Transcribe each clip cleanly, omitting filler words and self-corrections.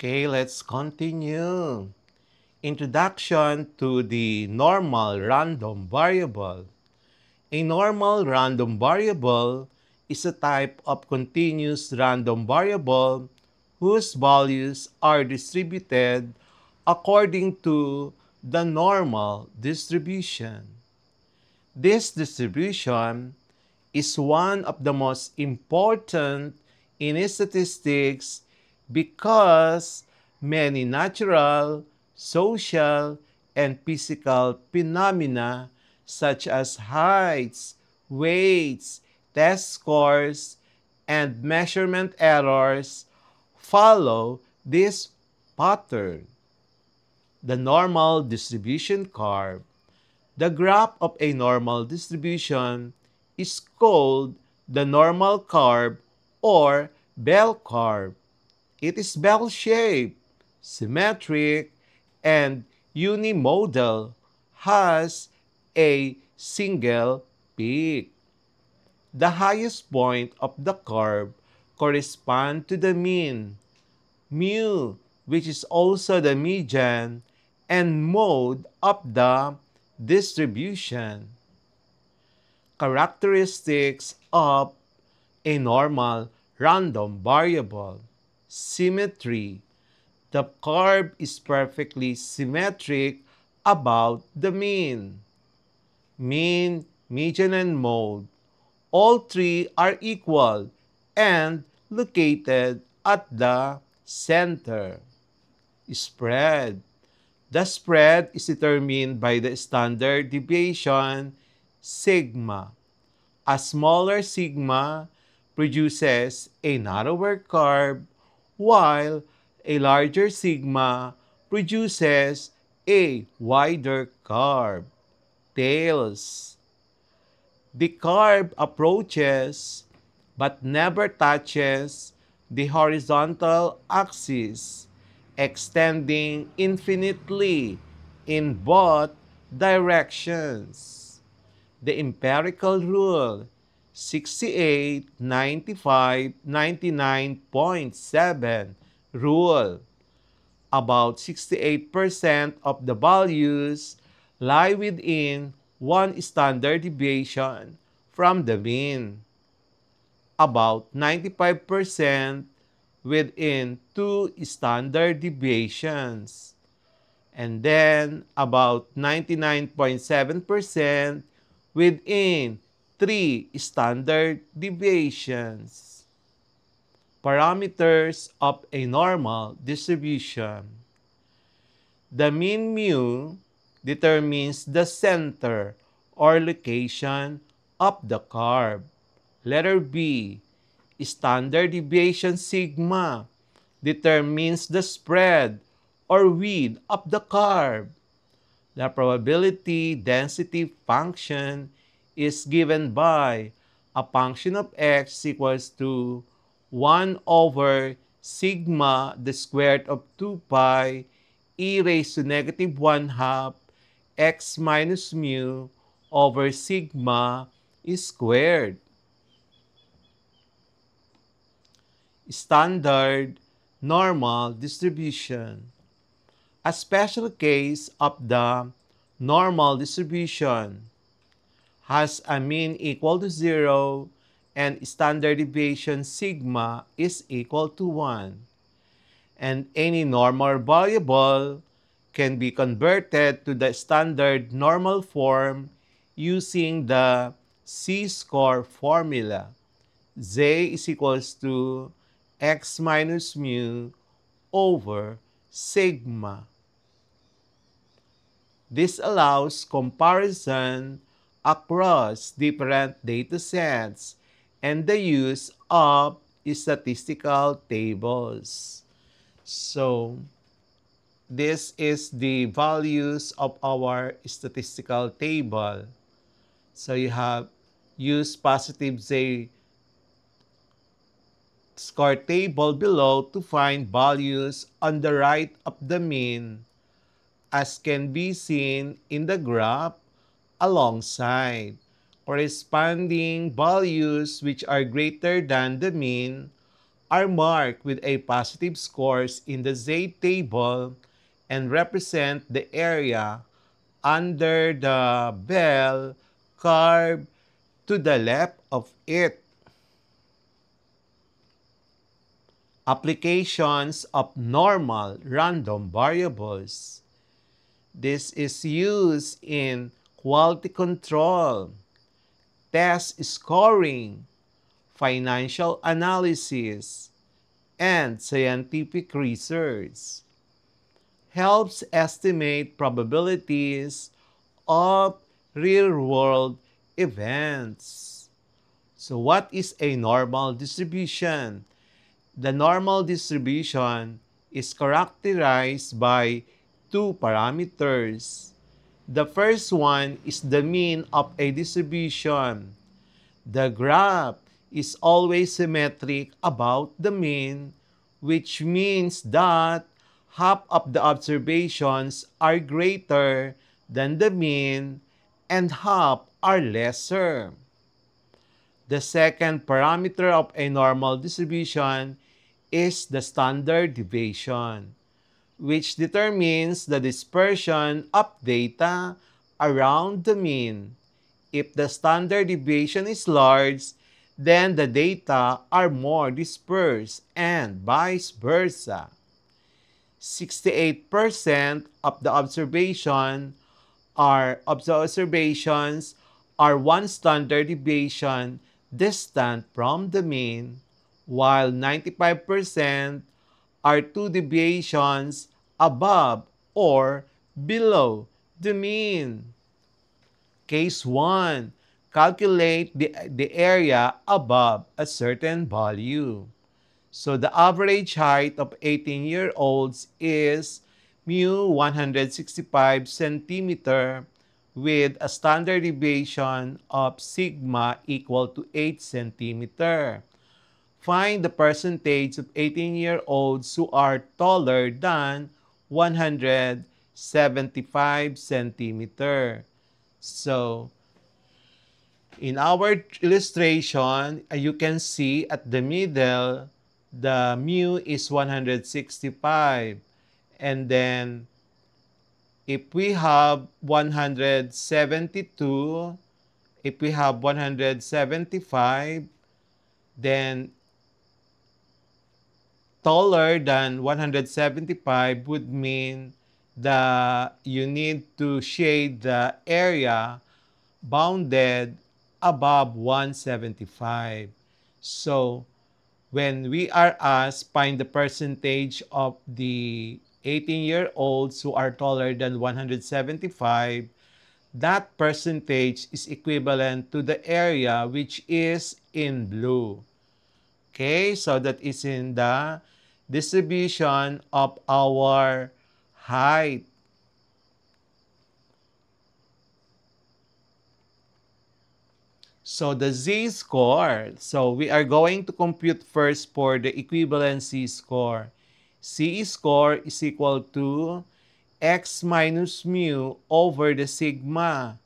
Okay, let's continue. Introduction to the normal random variable. A normal random variable is a type of continuous random variable whose values are distributed according to the normal distribution. This distribution is one of the most important in statistics because many natural, social, and physical phenomena such as heights, weights, test scores, and measurement errors follow this pattern. The normal distribution curve. The graph of a normal distribution is called the normal curve or bell curve. It is bell-shaped, symmetric, and unimodal, has a single peak. The highest point of the curve corresponds to the mean, mu, which is also the median and mode of the distribution. Characteristics of a normal random variable. Symmetry. The curve is perfectly symmetric about the mean. Mean, median, and mode. All three are equal and located at the center. Spread. The spread is determined by the standard deviation sigma. A smaller sigma produces a narrower curve, while a larger sigma produces a wider curve. Tails. The curve approaches but never touches the horizontal axis, extending infinitely in both directions. The empirical rule 68, 95, 99.7 rule. About 68% of the values lie within one standard deviation from the mean. About 95% within two standard deviations. And then about 99.7% within 3 standard deviations. Parameters of a normal distribution. The mean mu determines the center or location of the curve. Letter B. Standard deviation sigma determines the spread or width of the curve. The probability density function is given by a function of x equals to 1 over sigma the square root of 2 pi e raised to negative 1 half x minus mu over sigma squared. Standard normal distribution. A special case of the normal distribution has a mean equal to 0 and standard deviation sigma is equal to 1. And any normal variable can be converted to the standard normal form using the Z-score formula. Z is equals to x minus mu over sigma. This allows comparison across different datasets and the use of statistical tables. So, this is the values of our statistical table. So, you have use positive Z score table below to find values on the right of the mean, as can be seen in the graph alongside. Corresponding values which are greater than the mean are marked with a positive scores in the Z table and represent the area under the bell curve to the left of it. Applications of normal random variables. This is used in quality control, test scoring, financial analysis, and scientific research. Helps estimate probabilities of real-world events. So what is a normal distribution? The normal distribution is characterized by two parameters. The first one is the mean of a distribution. The graph is always symmetric about the mean, which means that half of the observations are greater than the mean and half are lesser. The second parameter of a normal distribution is the standard deviation, which determines the dispersion of data around the mean. If the standard deviation is large, then the data are more dispersed and vice versa. 68% of the observations are one standard deviation distant from the mean, while 95% are two deviations above or below the mean. Case 1. Calculate the area above a certain value. So the average height of 18-year-olds is mu 165 centimeter with a standard deviation of sigma equal to 8 centimeter. Find the percentage of 18-year-olds who are taller than 175 centimeter. So, in our illustration, you can see at the middle, the mu is 165. And then, if we have 172, if we have 175, then taller than 175 would mean that you need to shade the area bounded above 175. So, when we are asked find the percentage of the 18-year-olds who are taller than 175, that percentage is equivalent to the area which is in blue. Okay, so that is in the distribution of our height. So the z-score, so we are going to compute first for the equivalency score. Z-score is equal to x minus mu over the sigma.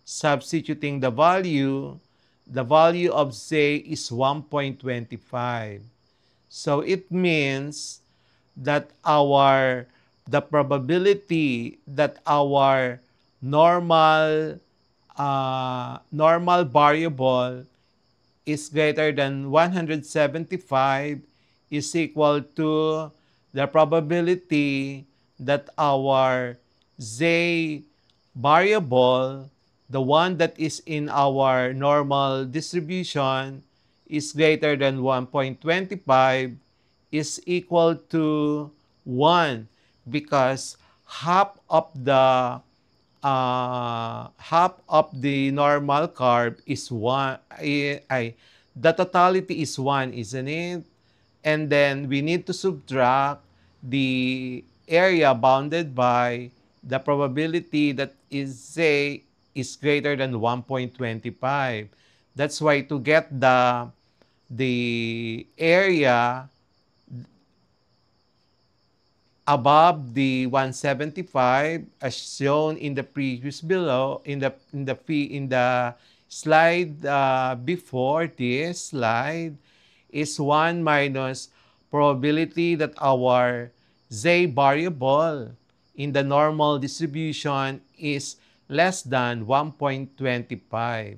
Substituting the value of z is 1.25. So it means that the probability that our normal variable is greater than 175 is equal to the probability that our z variable, the one that is in our normal distribution, is greater than 1.25 is equal to 1 because half of the normal curve is 1. The totality is 1, isn't it? And then we need to subtract the area bounded by the probability that is say is greater than 1.25. That's why to get the area above the 175 as shown in the previous below in the slide before this slide, is 1 minus probability that our z variable in the normal distribution is less than 1.25.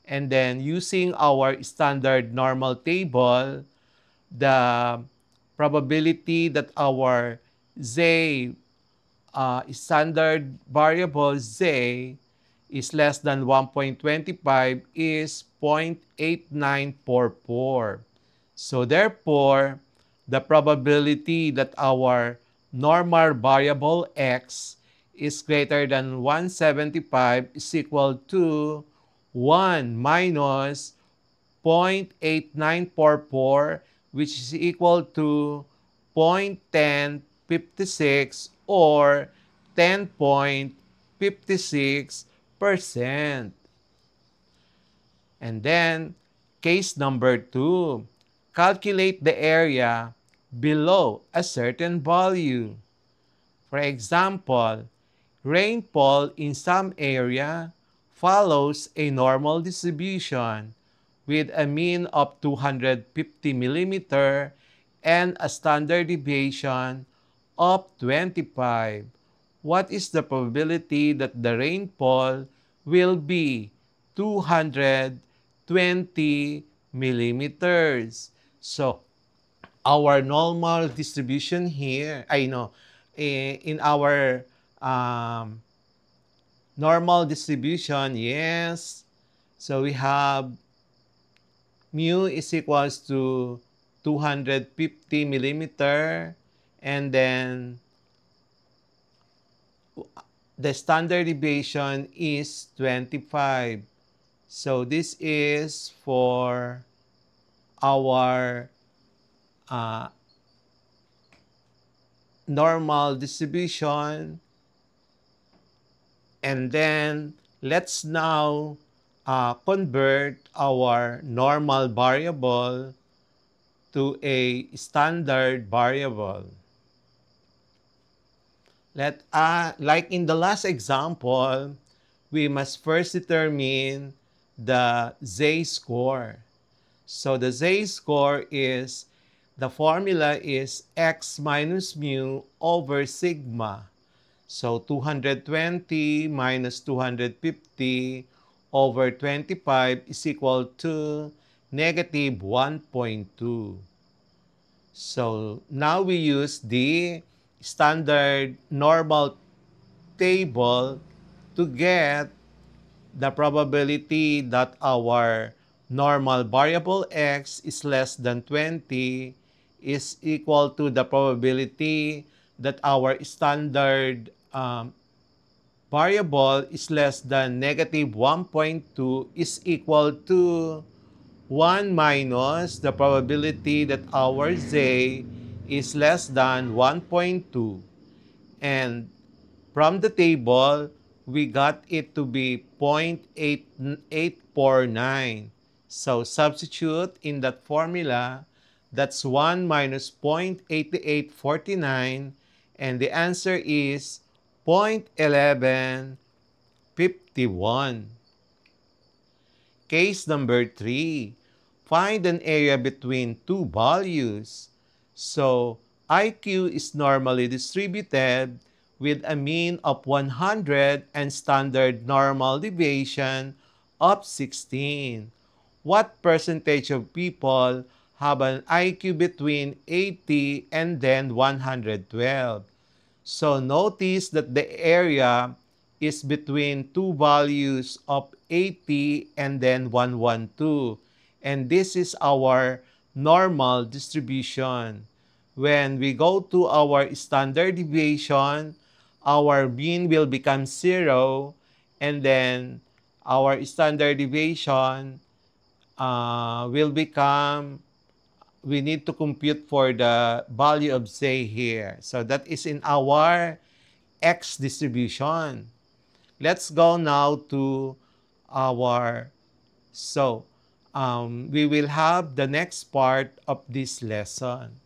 And then using our standard normal table, the probability that our z standard variable z is less than 1.25 is 0.8944. So therefore, the probability that our normal variable x is greater than 175 is equal to 1 minus 0.8944, which is equal to 0.1056 or 10.56%. And then, case number 2, calculate the area below a certain value. For example, rainfall in some area follows a normal distribution with a mean of 250 millimeter and a standard deviation of 25. What is the probability that the rainfall will be 220 millimeters? So, our normal distribution here, in our normal distribution, yes. So, we have mu is equals to 250 millimeter, and then the standard deviation is 25. So this is for our normal distribution. And then let's now convert our normal variable to a standard variable. Like in the last example, we must first determine the z-score. So the z-score is, the formula is x minus mu over sigma. So 220 minus 250 over 25 is equal to negative 1.2. So now we use the standard normal table to get the probability that our normal variable x is less than 20 is equal to the probability that our standard variable is less than negative 1.2 is equal to 1 minus the probability that our z is less than 1.2. And from the table, we got it to be 0.8849. So substitute in that formula, that's 1 minus 0.8849, and the answer is 0.1151. Case number 3, find an area between two values. So IQ is normally distributed with a mean of 100 and standard normal deviation of 16. What percentage of people have an IQ between 80 and then 112? So notice that the area is between two values of 80 and then 112. And this is our normal distribution. When we go to our standard deviation, our mean will become 0, and then our standard deviation will become, we need to compute for the value of z here. So that is in our x distribution. Let's go now to our, we will have the next part of this lesson.